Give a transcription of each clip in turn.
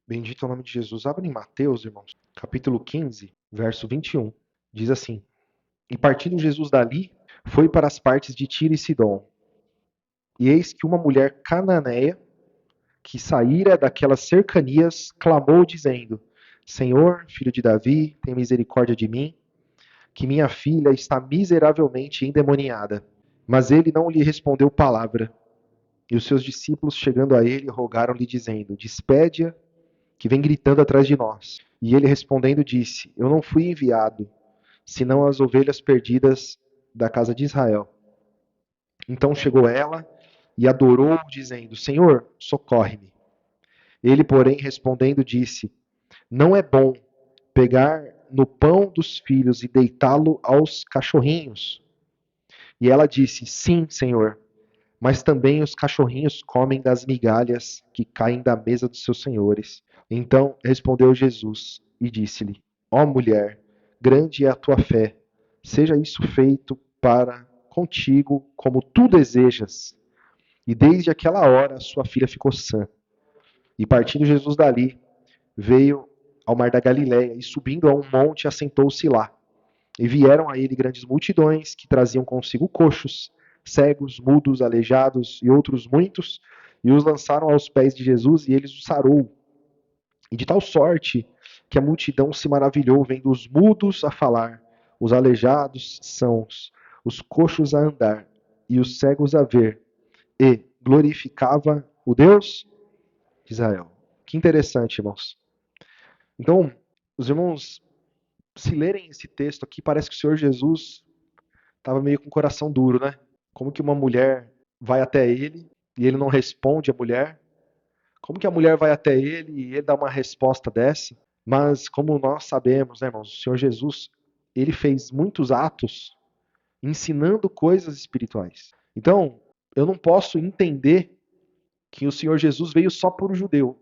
Bendito é o nome de Jesus. Abre em Mateus, irmãos, capítulo 15, verso 21. Diz assim: E partindo Jesus dali, foi para as partes de Tiro e Sidom. E eis que uma mulher cananeia, que saíra daquelas cercanias, clamou, dizendo: Senhor, filho de Davi, tem misericórdia de mim, que minha filha está miseravelmente endemoniada. Mas ele não lhe respondeu palavra. E os seus discípulos, chegando a ele, rogaram-lhe, dizendo: Despede-a, que vem gritando atrás de nós. E ele respondendo disse: Eu não fui enviado, senão as ovelhas perdidas da casa de Israel. Então chegou ela e adorou, dizendo: Senhor, socorre-me. Ele, porém, respondendo, disse: Não é bom pegar no pão dos filhos e deitá-lo aos cachorrinhos. E ela disse: Sim, Senhor, mas também os cachorrinhos comem das migalhas que caem da mesa dos seus senhores. Então respondeu Jesus e disse-lhe: Ó mulher, grande é a tua fé, seja isso feito para contigo como tu desejas. E desde aquela hora sua filha ficou sã. E partindo Jesus dali, veio ao mar da Galiléia e subindo a um monte assentou-se lá. E vieram a ele grandes multidões que traziam consigo coxos, cegos, mudos, aleijados e outros muitos, e os lançaram aos pés de Jesus e ele os sarou. E de tal sorte que a multidão se maravilhou, vendo os mudos a falar, os aleijados sãos, os coxos a andar e os cegos a ver, e glorificava o Deus de Israel. Que interessante, irmãos. Então, os irmãos, se lerem esse texto aqui, parece que o Senhor Jesus estava meio com o coração duro, né? Como que uma mulher vai até ele e ele não responde à mulher? Como que a mulher vai até ele e ele dá uma resposta dessa? Mas como nós sabemos, né, irmãos, o Senhor Jesus, ele fez muitos atos ensinando coisas espirituais. Então, eu não posso entender que o Senhor Jesus veio só por um judeu.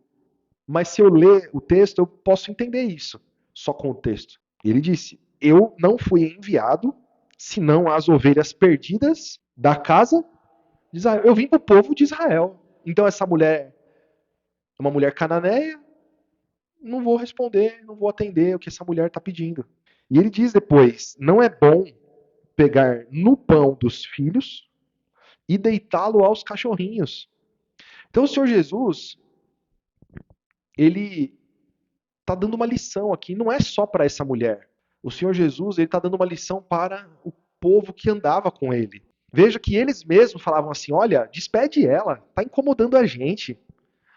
Mas se eu ler o texto, eu posso entender isso, só com o texto. Ele disse: Eu não fui enviado, senão as ovelhas perdidas da casa de Israel. Eu vim para o povo de Israel. Então essa mulher é uma mulher cananeia, não vou responder, não vou atender o que essa mulher está pedindo. E ele diz depois: Não é bom pegar no pão dos filhos e deitá-lo aos cachorrinhos. Então o Senhor Jesus, ele está dando uma lição aqui, não é só para essa mulher. O Senhor Jesus, ele está dando uma lição para o povo que andava com ele. Veja que eles mesmos falavam assim: olha, despede ela, está incomodando a gente.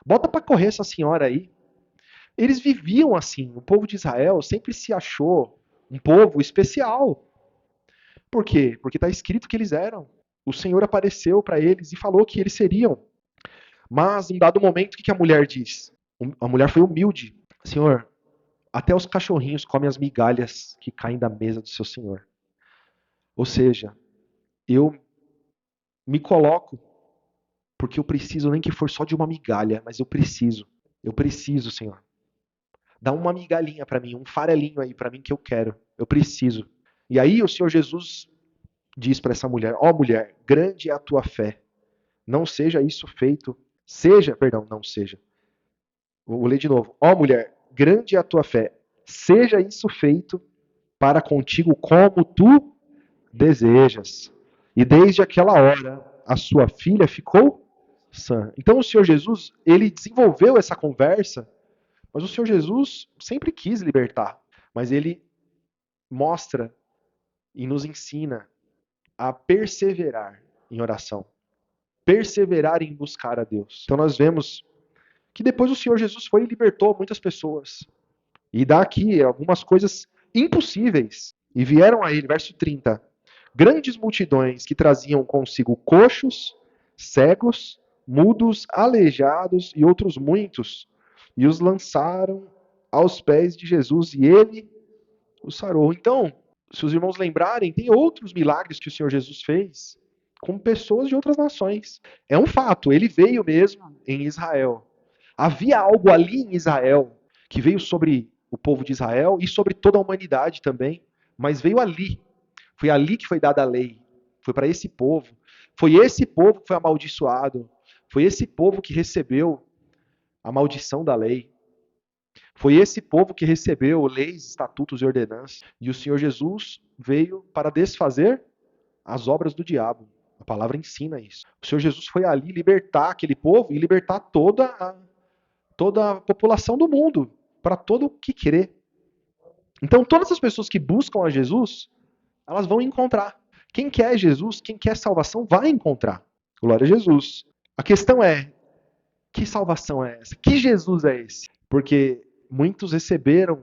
Bota para correr essa senhora aí. Eles viviam assim. O povo de Israel sempre se achou um povo especial. Por quê? Porque está escrito que eles eram. O Senhor apareceu para eles e falou que eles seriam. Mas, em dado momento, o que a mulher diz? A mulher foi humilde. Senhor, até os cachorrinhos comem as migalhas que caem da mesa do seu senhor. Ou seja, eu me coloco porque eu preciso, nem que for só de uma migalha, mas eu preciso. Eu preciso, Senhor. Dá uma migalhinha para mim, um farelinho aí para mim que eu quero. Eu preciso. E aí o Senhor Jesus diz para essa mulher: Ó mulher, grande é a tua fé. Não seja isso feito. Seja, perdão, não seja. Vou ler de novo. Ó mulher, grande é a tua fé. Seja isso feito para contigo como tu desejas. E desde aquela hora, a sua filha ficou sã. Então o Senhor Jesus, ele desenvolveu essa conversa, mas o Senhor Jesus sempre quis libertar. Mas ele mostra e nos ensina a perseverar em oração. Perseverar em buscar a Deus. Então nós vemos que depois o Senhor Jesus foi e libertou muitas pessoas. E dá aqui algumas coisas impossíveis. E vieram a ele, verso 30, grandes multidões que traziam consigo coxos, cegos, mudos, aleijados e outros muitos, e os lançaram aos pés de Jesus, e ele os sarou. Então, se os irmãos lembrarem, tem outros milagres que o Senhor Jesus fez com pessoas de outras nações. É um fato, ele veio mesmo em Israel. Havia algo ali em Israel que veio sobre o povo de Israel e sobre toda a humanidade também, mas veio ali. Foi ali que foi dada a lei. Foi para esse povo. Foi esse povo que foi amaldiçoado. Foi esse povo que recebeu a maldição da lei. Foi esse povo que recebeu leis, estatutos e ordenanças. E o Senhor Jesus veio para desfazer as obras do diabo. A palavra ensina isso. O Senhor Jesus foi ali libertar aquele povo e libertar toda a população do mundo, para todo o que querer. Então, todas as pessoas que buscam a Jesus, elas vão encontrar. Quem quer Jesus, quem quer salvação, vai encontrar. Glória a Jesus. A questão é, que salvação é essa? Que Jesus é esse? Porque muitos receberam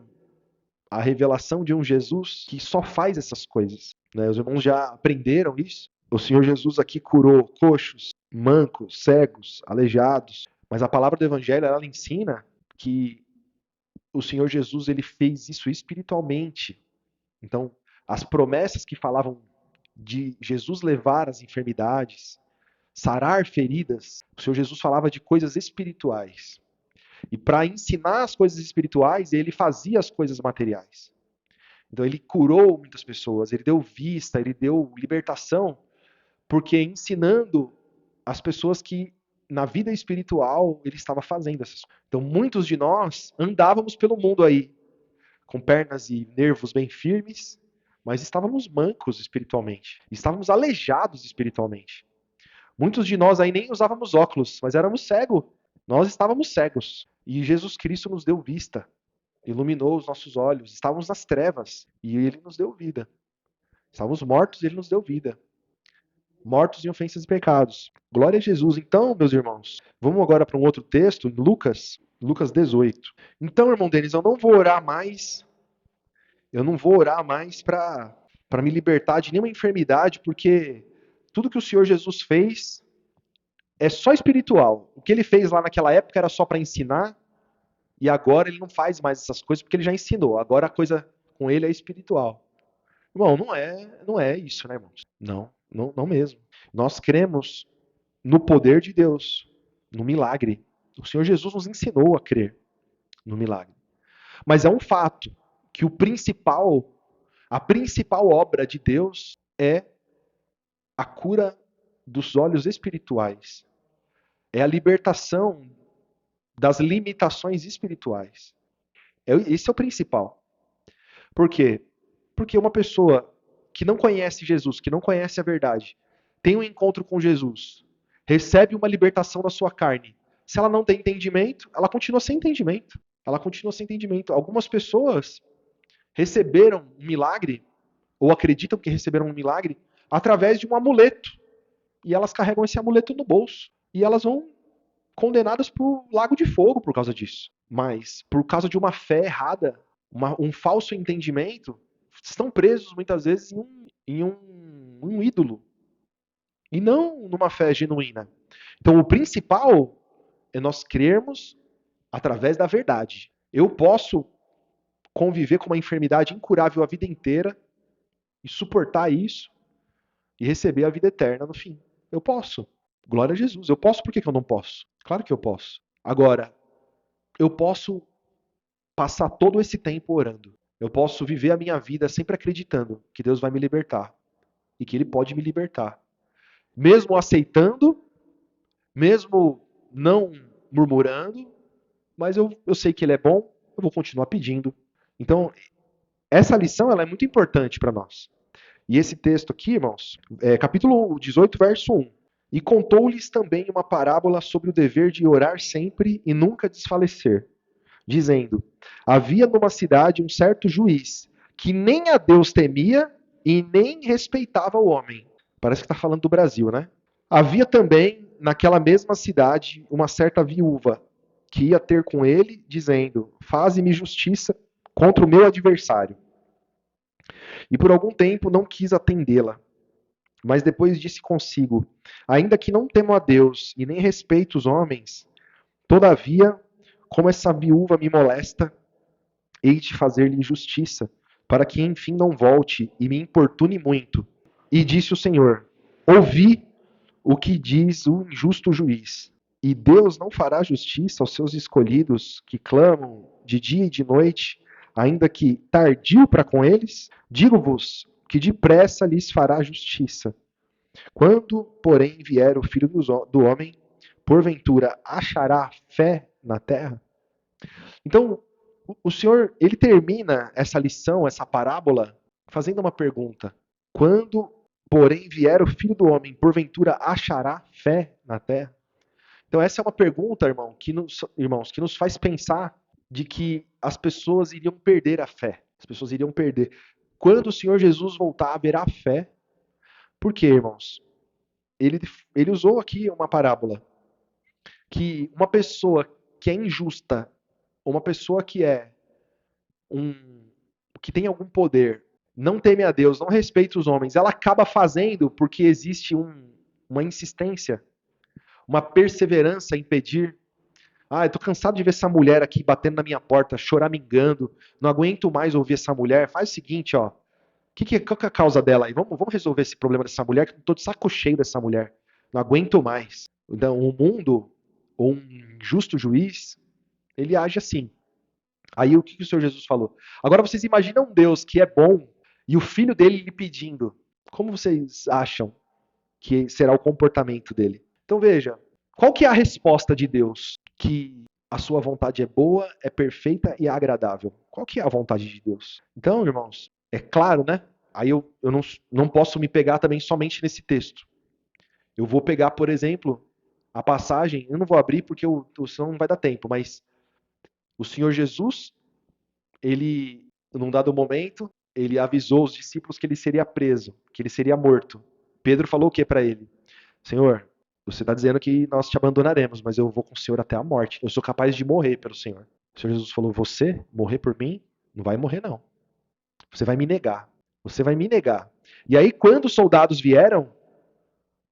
a revelação de um Jesus que só faz essas coisas. Né? Os irmãos já aprenderam isso. O Senhor Jesus aqui curou coxos, mancos, cegos, aleijados. Mas a palavra do Evangelho, ela ensina que o Senhor Jesus ele fez isso espiritualmente. Então, as promessas que falavam de Jesus levar as enfermidades, sarar feridas, o Senhor Jesus falava de coisas espirituais. E para ensinar as coisas espirituais, ele fazia as coisas materiais. Então ele curou muitas pessoas, ele deu vista, ele deu libertação, porque ensinando as pessoas que na vida espiritual ele estava fazendo essas coisas. Então muitos de nós andávamos pelo mundo aí, com pernas e nervos bem firmes, mas estávamos mancos espiritualmente, estávamos aleijados espiritualmente. Muitos de nós aí nem usávamos óculos, mas éramos cegos. Nós estávamos cegos. E Jesus Cristo nos deu vista, iluminou os nossos olhos. Estávamos nas trevas e ele nos deu vida. Estávamos mortos e ele nos deu vida. Mortos em ofensas e pecados. Glória a Jesus. Então, meus irmãos, vamos agora para um outro texto, Lucas 18. Então, irmão Denis, eu não vou orar mais. Eu não vou orar mais para me libertar de nenhuma enfermidade, porque tudo que o Senhor Jesus fez é só espiritual. O que ele fez lá naquela época era só para ensinar, e agora ele não faz mais essas coisas porque ele já ensinou. Agora a coisa com ele é espiritual. Irmão, não é isso, né, irmãos? Não mesmo. Nós cremos no poder de Deus, no milagre. O Senhor Jesus nos ensinou a crer no milagre. Mas é um fato que a principal obra de Deus é a cura dos olhos espirituais. É a libertação das limitações espirituais. Esse é o principal. Por quê? Porque uma pessoa que não conhece Jesus, que não conhece a verdade, tem um encontro com Jesus, recebe uma libertação da sua carne. Se ela não tem entendimento, ela continua sem entendimento. Ela continua sem entendimento. Algumas pessoas receberam um milagre, ou acreditam que receberam um milagre, através de um amuleto. E elas carregam esse amuleto no bolso. E elas vão condenadas para o lago de fogo por causa disso. Mas, por causa de uma fé errada, um falso entendimento, estão presos muitas vezes em um ídolo. E não numa fé genuína. Então, o principal é nós crermos através da verdade. Eu posso conviver com uma enfermidade incurável a vida inteira e suportar isso e receber a vida eterna no fim. Eu posso. Glória a Jesus. Eu posso, por que eu não posso? Claro que eu posso. Agora, eu posso passar todo esse tempo orando. Eu posso viver a minha vida sempre acreditando que Deus vai me libertar e que Ele pode me libertar. Mesmo aceitando, mesmo não murmurando, mas eu sei que Ele é bom, eu vou continuar pedindo. Então, essa lição ela é muito importante para nós. E esse texto aqui, irmãos, é capítulo 18, verso 1. E contou-lhes também uma parábola sobre o dever de orar sempre e nunca desfalecer, dizendo: havia numa cidade um certo juiz, que nem a Deus temia e nem respeitava o homem. Parece que está falando do Brasil, né? Havia também naquela mesma cidade uma certa viúva, que ia ter com ele, dizendo: faze-me justiça contra o meu adversário. E por algum tempo não quis atendê-la. Mas depois disse consigo: ainda que não temo a Deus e nem respeito os homens, todavia, como essa viúva me molesta, hei de fazer-lhe justiça, para que enfim não volte e me importune muito. E disse o Senhor: ouvi o que diz o injusto juiz. E Deus não fará justiça aos seus escolhidos que clamam de dia e de noite, ainda que tardio para com eles? Digo-vos que depressa lhes fará justiça. Quando, porém, vier o Filho do Homem, porventura achará fé na terra? Então, O Senhor, ele termina essa lição, essa parábola, fazendo uma pergunta. Quando, porém, vier o Filho do Homem, porventura achará fé na terra? Então essa é uma pergunta, irmãos, que nos faz pensar de que as pessoas iriam perder a fé. As pessoas iriam perder. Quando o Senhor Jesus voltar, haverá fé. Por quê, irmãos? Ele, ele usou aqui uma parábola que uma pessoa que é injusta, uma pessoa que é um que tem algum poder, não teme a Deus, não respeita os homens, ela acaba fazendo porque existe uma insistência, uma perseverança em pedir. Ah, eu tô cansado de ver essa mulher aqui batendo na minha porta, choramingando, não aguento mais ouvir essa mulher. Faz o seguinte, ó, qual que é a causa dela aí? Vamos resolver esse problema dessa mulher, que eu tô de saco cheio dessa mulher. Não aguento mais. Então, o mundo, ou um justo juiz, ele age assim. Aí o que o Senhor Jesus falou? Agora vocês imaginam um Deus que é bom e o filho dele lhe pedindo. Como vocês acham que será o comportamento dele? Então veja, qual que é a resposta de Deus? Que a sua vontade é boa, é perfeita e é agradável. Qual que é a vontade de Deus? Então, irmãos, é claro, né? Aí eu não posso me pegar também somente nesse texto. Eu vou pegar, por exemplo, a passagem, eu não vou abrir porque senão não vai dar tempo, mas o Senhor Jesus, ele, num dado momento, ele avisou os discípulos que ele seria preso, que ele seria morto. Pedro falou o que para ele? Senhor, você está dizendo que nós te abandonaremos, mas eu vou com o Senhor até a morte. Eu sou capaz de morrer pelo Senhor. O Senhor Jesus falou: você morrer por mim? Não vai morrer, não. Você vai me negar. Você vai me negar. E aí, quando os soldados vieram,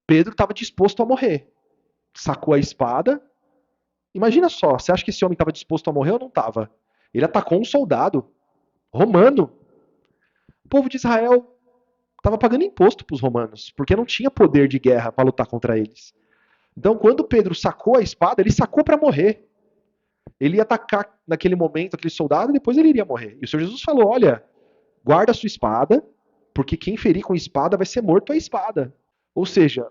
Pedro estava disposto a morrer. Sacou a espada. Imagina só, você acha que esse homem estava disposto a morrer ou não estava? Ele atacou um soldado romano. O povo de Israel estava pagando imposto para os romanos, porque não tinha poder de guerra para lutar contra eles. Então, quando Pedro sacou a espada, ele sacou para morrer. Ele ia atacar naquele momento aquele soldado e depois ele iria morrer. E o Senhor Jesus falou: olha, guarda a sua espada, porque quem ferir com espada vai ser morto à espada. Ou seja,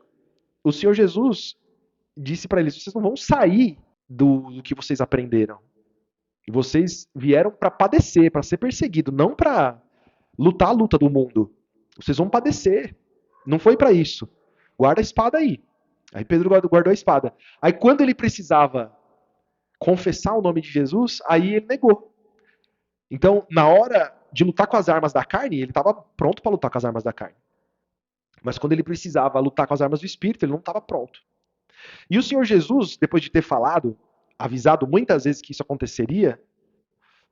o Senhor Jesus disse para eles: vocês não vão sair do que vocês aprenderam. E vocês vieram para padecer, para ser perseguido, não para lutar a luta do mundo. Vocês vão padecer. Não foi para isso. Guarda a espada aí. Aí Pedro guardou a espada. Aí quando ele precisava confessar o nome de Jesus, aí ele negou. Então, na hora de lutar com as armas da carne, ele estava pronto para lutar com as armas da carne. Mas quando ele precisava lutar com as armas do Espírito, ele não estava pronto. E o Senhor Jesus, depois de ter falado, avisado muitas vezes que isso aconteceria,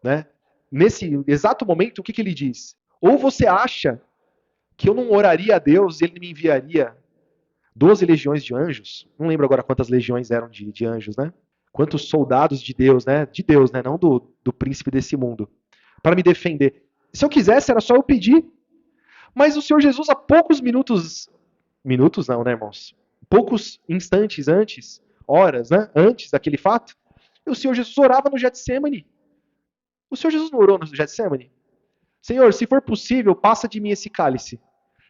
né? Nesse exato momento, o que, que ele diz? Ou você acha que eu não oraria a Deus e ele me enviaria 12 legiões de anjos? Não lembro agora quantas legiões eram de anjos, né? Quantos soldados de Deus, né? De Deus, né? Não do príncipe desse mundo. Para me defender. Se eu quisesse, era só eu pedir. Mas o Senhor Jesus, há poucos minutos. Minutos não, né, irmãos? Poucos instantes antes, horas, né? Antes daquele fato, o Senhor Jesus orava no Getsemane. O Senhor Jesus não orou no Getsemane? Senhor, se for possível, passa de mim esse cálice.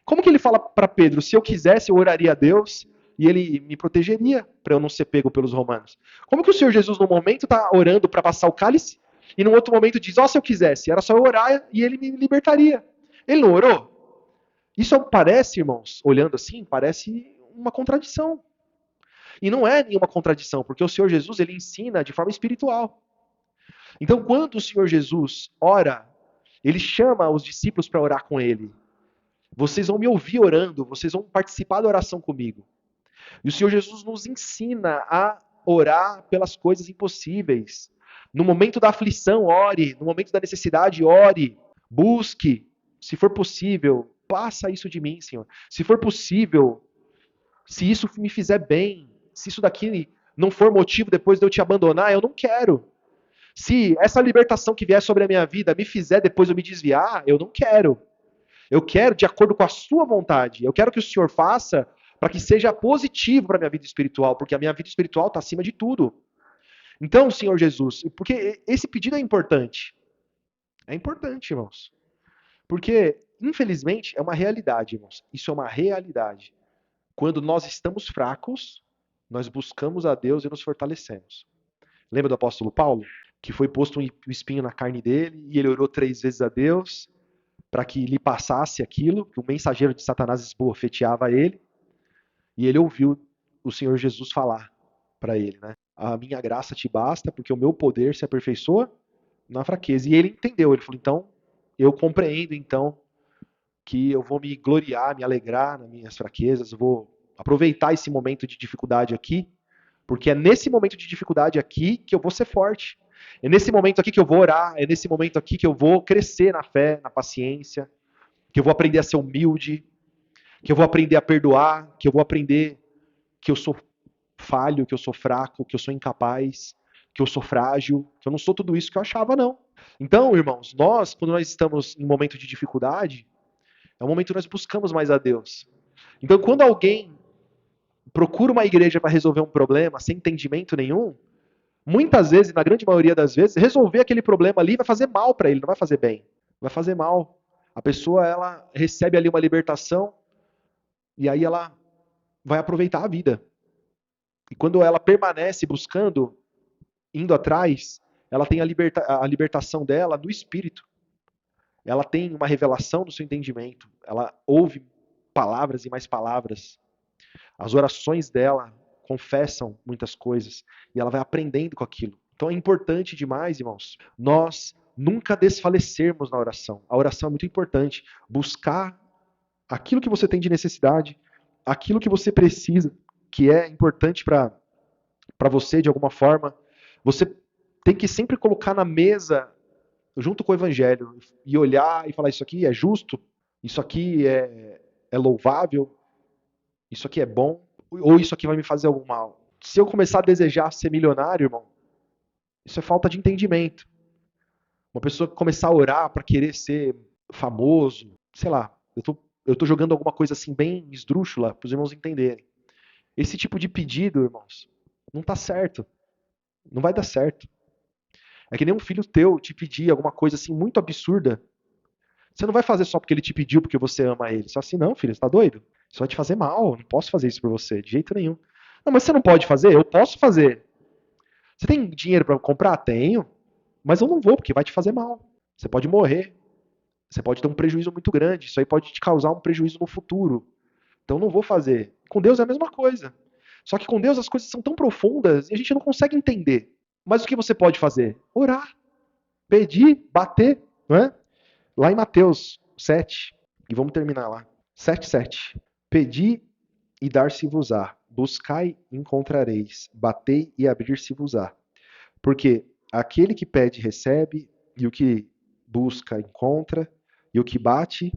Como que ele fala para Pedro? Se eu quisesse, eu oraria a Deus e ele me protegeria para eu não ser pego pelos romanos. Como que o Senhor Jesus, no momento, está orando para passar o cálice e no outro momento diz: ó, se eu quisesse, era só eu orar e ele me libertaria? Ele não orou? Isso parece, irmãos, olhando assim, parece uma contradição. E não é nenhuma contradição, porque o Senhor Jesus ele ensina de forma espiritual. Então, quando o Senhor Jesus ora, ele chama os discípulos para orar com ele. Vocês vão me ouvir orando, vocês vão participar da oração comigo. E o Senhor Jesus nos ensina a orar pelas coisas impossíveis. No momento da aflição, ore. No momento da necessidade, ore. Busque. Se for possível, passa isso de mim, Senhor. Se for possível, se isso me fizer bem, se isso daqui não for motivo depois de eu te abandonar, eu não quero. Se essa libertação que vier sobre a minha vida me fizer depois eu me desviar, eu não quero. Eu quero de acordo com a sua vontade. Eu quero que o Senhor faça para que seja positivo para a minha vida espiritual, porque a minha vida espiritual está acima de tudo. Então, Senhor Jesus, porque esse pedido é importante. É importante, irmãos. Porque, infelizmente, é uma realidade, irmãos. Isso é uma realidade. Quando nós estamos fracos, nós buscamos a Deus e nos fortalecemos. Lembra do apóstolo Paulo? que foi posto um espinho na carne dele, e ele orou 3 vezes a Deus para que lhe passasse aquilo, que o mensageiro de Satanás esbofeteava ele, e ele ouviu o Senhor Jesus falar para ele, né? A minha graça te basta, porque o meu poder se aperfeiçoa na fraqueza. E ele entendeu, ele falou, então, eu compreendo, então, que eu vou me gloriar, me alegrar nas minhas fraquezas, eu vou aproveitar esse momento de dificuldade aqui, porque é nesse momento de dificuldade aqui que eu vou ser forte. É nesse momento aqui que eu vou orar, é nesse momento aqui que eu vou crescer na fé, na paciência, que eu vou aprender a ser humilde, que eu vou aprender a perdoar, que eu vou aprender que eu sou falho, que eu sou fraco, que eu sou incapaz, que eu sou frágil, que eu não sou tudo isso que eu achava, não. Então, irmãos, nós, quando nós estamos em momento de dificuldade, é um momento que nós buscamos mais a Deus. Então, quando alguém procura uma igreja para resolver um problema sem entendimento nenhum, muitas vezes, na grande maioria das vezes, resolver aquele problema ali vai fazer mal para ele, não vai fazer bem. Vai fazer mal. A pessoa, ela recebe ali uma libertação e aí ela vai aproveitar a vida. E quando ela permanece buscando, indo atrás, ela tem a libertação dela do espírito. Ela tem uma revelação do seu entendimento. Ela ouve palavras e mais palavras. As orações dela confessam muitas coisas e ela vai aprendendo com aquilo. Então é importante demais, irmãos, nós nunca desfalecermos na oração. A oração é muito importante. Buscar aquilo que você tem de necessidade, aquilo que você precisa, que é importante para você de alguma forma. Você tem que sempre colocar na mesa, junto com o evangelho, e olhar e falar: isso aqui é justo, isso aqui é louvável, isso aqui é bom, ou isso aqui vai me fazer algum mal. Se eu começar a desejar ser milionário, irmão, isso é falta de entendimento. Uma pessoa que começar a orar para querer ser famoso, sei lá, eu tô jogando alguma coisa assim bem esdrúxula para os irmãos entenderem. Esse tipo de pedido, irmãos, não tá certo. Não vai dar certo. É que nem um filho teu te pedir alguma coisa assim muito absurda. Você não vai fazer só porque ele te pediu, porque você ama ele. Só assim, não, filho, você tá doido? Isso vai te fazer mal. Não posso fazer isso por você, de jeito nenhum. Não, mas você não pode fazer? Eu posso fazer. Você tem dinheiro para comprar? Tenho. Mas eu não vou, porque vai te fazer mal. Você pode morrer. Você pode ter um prejuízo muito grande. Isso aí pode te causar um prejuízo no futuro. Então eu não vou fazer. Com Deus é a mesma coisa. Só que com Deus as coisas são tão profundas e a gente não consegue entender. Mas o que você pode fazer? Orar, pedir, bater, não é? Lá em Mateus 7, e vamos terminar lá. 7:7. Pedi e dar-se-vos-á. Buscai e encontrareis. Batei e abrir-se-vos-á. Porque aquele que pede recebe, e o que busca encontra, e o que bate,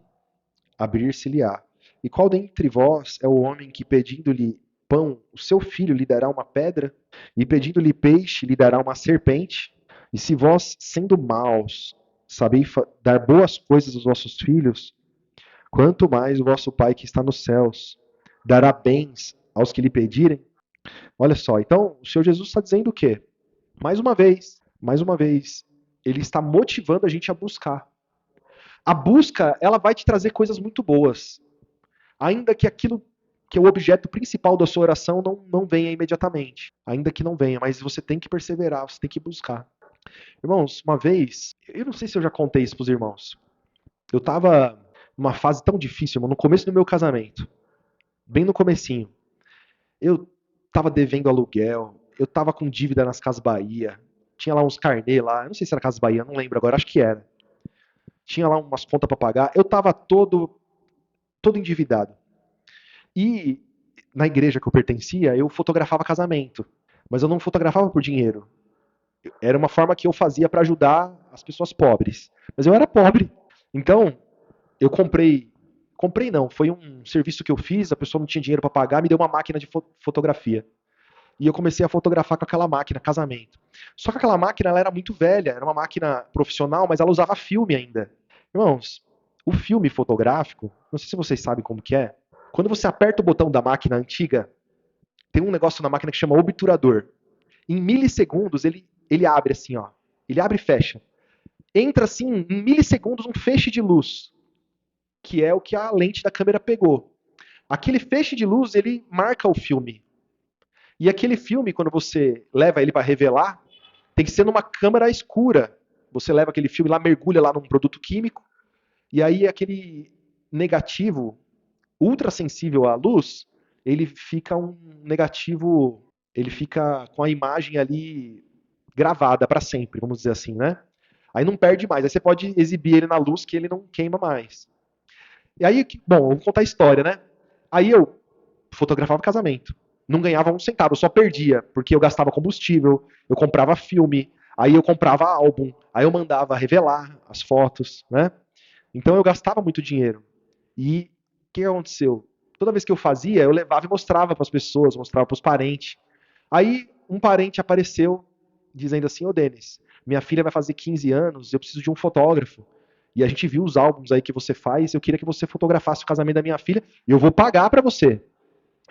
abrir-se-lhe-á. E qual dentre vós é o homem que, pedindo-lhe pão, o seu filho lhe dará uma pedra? E pedindo-lhe peixe, lhe dará uma serpente? E se vós, sendo maus, sabeis dar boas coisas aos vossos filhos, quanto mais o vosso Pai que está nos céus dará bens aos que lhe pedirem? Olha só, então o Senhor Jesus está dizendo o quê? Mais uma vez, ele está motivando a gente a buscar. A busca, ela vai te trazer coisas muito boas. Ainda que aquilo que é o objeto principal da sua oração não venha imediatamente. Ainda que não venha, mas você tem que perseverar, você tem que buscar. Irmãos, uma vez, eu não sei se eu já contei isso para os irmãos. Eu estava numa fase tão difícil, irmão, no começo do meu casamento. Bem no comecinho. Eu estava devendo aluguel, eu estava com dívida nas Casas Bahia, tinha lá uns carnê lá, eu não sei se era Casas Bahia, não lembro agora, acho que era. Tinha lá umas contas para pagar, eu estava todo endividado. E na igreja que eu pertencia, eu fotografava casamento, mas eu não fotografava por dinheiro. Era uma forma que eu fazia para ajudar as pessoas pobres. Mas eu era pobre. Então, eu comprei não, foi um serviço que eu fiz, a pessoa não tinha dinheiro para pagar, me deu uma máquina de fotografia. E eu comecei a fotografar com aquela máquina, casamento. Só que aquela máquina ela era muito velha, era uma máquina profissional, mas ela usava filme ainda. Irmãos, o filme fotográfico, não sei se vocês sabem como que é, quando você aperta o botão da máquina antiga, tem um negócio na máquina que chama obturador. Em milissegundos ele abre assim, ó. Ele abre e fecha. Entra assim, em milissegundos, um feixe de luz, que é o que a lente da câmera pegou. Aquele feixe de luz, ele marca o filme. E aquele filme, quando você leva ele para revelar, Tem que ser numa câmara escura. Você leva aquele filme lá, mergulha lá num produto químico, e aí aquele negativo ultra sensível à luz, ele fica um negativo, ele fica com a imagem ali gravada para sempre, vamos dizer assim, né? Aí não perde mais. Aí você pode exibir ele na luz que ele não queima mais. E aí, bom, vou contar a história, né? Aí eu fotografava casamento. Não ganhava um centavo, eu só perdia, porque eu gastava combustível, eu comprava filme, aí eu comprava álbum, aí eu mandava revelar as fotos, né? Então eu gastava muito dinheiro. E o que aconteceu? Toda vez que eu fazia, eu levava e mostrava para as pessoas, mostrava para os parentes. Aí um parente apareceu dizendo assim: Ô Denis, minha filha vai fazer 15 anos, eu preciso de um fotógrafo. E a gente viu os álbuns aí que você faz, eu queria que você fotografasse o casamento da minha filha e eu vou pagar para você.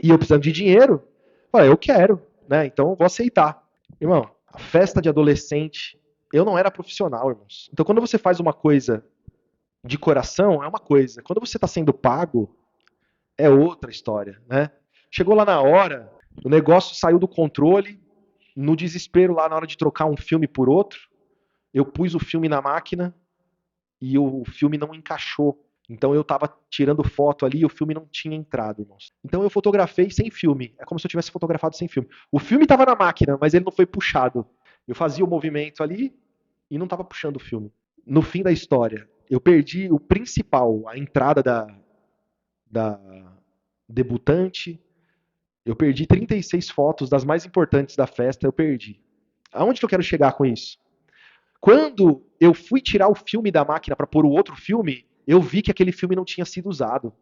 E eu precisando de dinheiro, eu falei, eu quero, né? Então eu vou aceitar. Irmão, a festa de adolescente, eu não era profissional, irmãos. Então quando você faz uma coisa de coração, é uma coisa. Quando você está sendo pago, é outra história, né? Chegou lá na hora, o negócio saiu do controle, no desespero lá na hora de trocar um filme por outro, eu pus o filme na máquina e o filme não encaixou. Então eu tava tirando foto ali e o filme não tinha entrado, irmãos. Então eu fotografei sem filme. É como se eu tivesse fotografado sem filme. O filme tava na máquina, mas ele não foi puxado. Eu fazia o movimento ali e não tava puxando o filme. No fim da história, eu perdi o principal, a entrada da debutante. Eu perdi 36 fotos das mais importantes da festa, eu perdi. Aonde que eu quero chegar com isso? Quando eu fui tirar o filme da máquina para pôr o outro filme, eu vi que aquele filme não tinha sido usado.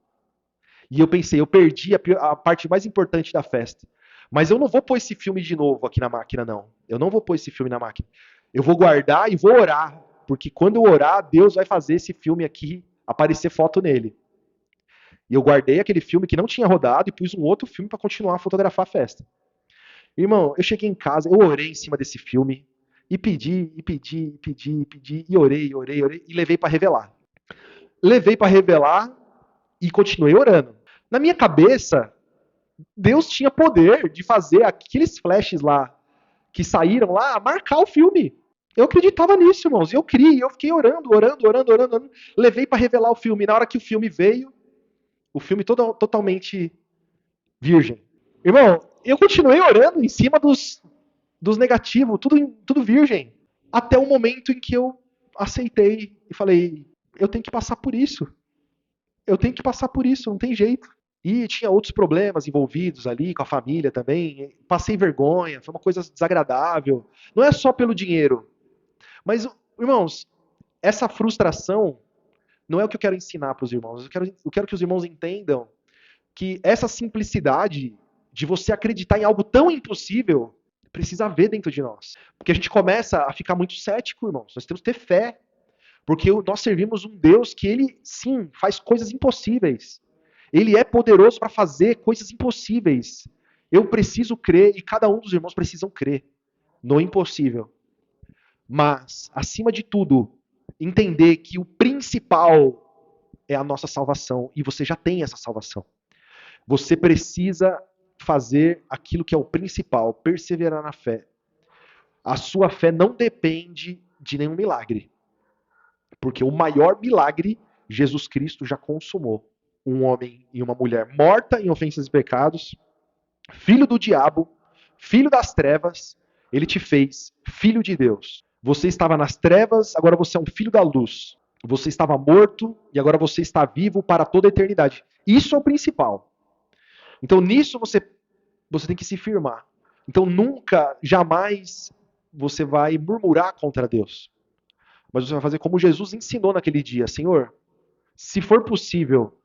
E eu pensei, eu perdi a parte mais importante da festa. Mas eu não vou pôr esse filme de novo aqui na máquina, não. Eu não vou pôr esse filme na máquina. Eu vou guardar e vou orar. Porque quando eu orar, Deus vai fazer esse filme aqui aparecer foto nele. E eu guardei aquele filme que não tinha rodado e pus um outro filme para continuar a fotografar a festa. Irmão, eu cheguei em casa, eu orei em cima desse filme e pedi, e pedi, e pedi, e pedi, e orei, orei, orei, e levei para revelar. Levei para revelar e continuei orando. Na minha cabeça, Deus tinha poder de fazer aqueles flashes lá que saíram lá marcar o filme. Eu acreditava nisso, irmãos. Eu criei, eu fiquei orando, orando, orando, orando, orando. Levei para revelar o filme. Na hora que o filme veio, o filme totalmente virgem. Irmão, eu continuei orando em cima dos negativos, tudo virgem. Até o momento em que eu aceitei e falei, eu tenho que passar por isso. Eu tenho que passar por isso, não tem jeito. E tinha outros problemas envolvidos ali, com a família também. Passei vergonha, foi uma coisa desagradável. Não é só pelo dinheiro. Mas, irmãos, essa frustração não é o que eu quero ensinar para os irmãos. Eu quero que os irmãos entendam que essa simplicidade de você acreditar em algo tão impossível precisa haver dentro de nós. Porque a gente começa a ficar muito cético, irmãos. Nós temos que ter fé. Porque nós servimos um Deus que ele, sim, faz coisas impossíveis. Ele é poderoso para fazer coisas impossíveis. Eu preciso crer e cada um dos irmãos precisam crer no impossível. Mas, acima de tudo, entender que o principal é a nossa salvação e você já tem essa salvação. Você precisa fazer aquilo que é o principal, perseverar na fé. A sua fé não depende de nenhum milagre. Porque o maior milagre Jesus Cristo já consumou. Um homem e uma mulher morta em ofensas e pecados, filho do diabo, filho das trevas, ele te fez filho de Deus. Você estava nas trevas, agora você é um filho da luz. Você estava morto e agora você está vivo para toda a eternidade. Isso é o principal. Então nisso você tem que se firmar. Então nunca, jamais você vai murmurar contra Deus. Mas você vai fazer como Jesus ensinou naquele dia. Senhor, se for possível,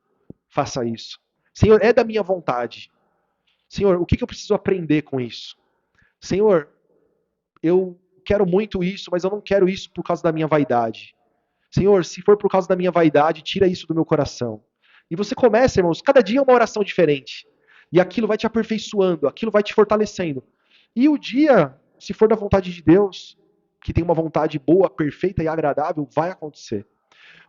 faça isso. Senhor, é da minha vontade. Senhor, o que eu preciso aprender com isso? Senhor, eu quero muito isso, mas eu não quero isso por causa da minha vaidade. Senhor, se for por causa da minha vaidade, tira isso do meu coração. E você começa, irmãos, cada dia é uma oração diferente. E aquilo vai te aperfeiçoando, aquilo vai te fortalecendo. E o dia, se for da vontade de Deus, que tem uma vontade boa, perfeita e agradável, vai acontecer.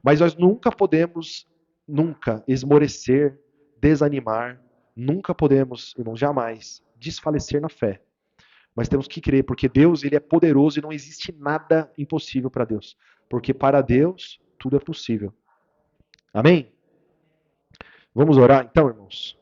Mas nós nunca podemos, nunca esmorecer, desanimar, nunca podemos, irmãos, jamais desfalecer na fé. Mas temos que crer, porque Deus, ele é poderoso e não existe nada impossível para Deus. Porque para Deus, tudo é possível. Amém? Vamos orar então, irmãos?